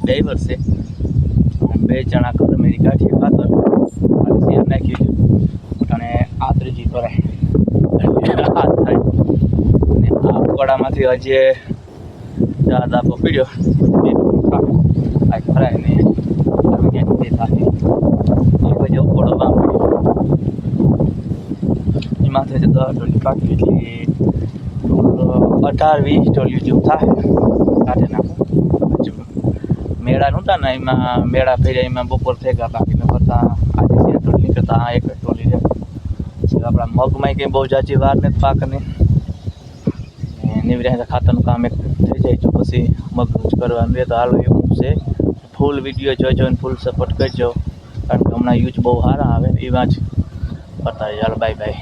Driver છે. બે જણા ઘર મેરી કાઢીએ ખાતર શેર નાખ્યું છે અને આ ત્રીજી કરાય હાથ થાય અને આ ઉકળામાંથી હજી દાદા પકડ્યો આ ખરાય ને આવી થાય એ પછી ઉકળો વાપર્યો એમાંથી 10 ટોલી પાકી એટલે 18-20 ટોલિયું જેવું થાય કાઢી નાખું. મેળા નહોતા ને એમાં મેળા ફેર્યા એમાં બપોર થઈ ગયા બાકી ન કરતા આજે 1 ટોલી નીકળતા 1 ટોલી રહે. આપણા મગમાં કંઈ બહુ જાજી વાર નથી પાકની એની રીતે ખાતરનું કામ એક થઈ જાય તો પછી મગનું જ કરવાનું રહે. તો હાલો એવું છે. ફૂલ વિડીયો જોજો અને ફૂલ સપોર્ટ કરજો કારણ કે હમણાં યુઝ બહુ સારા આવે એવા જ કરતા. ચાલો બાય બાય.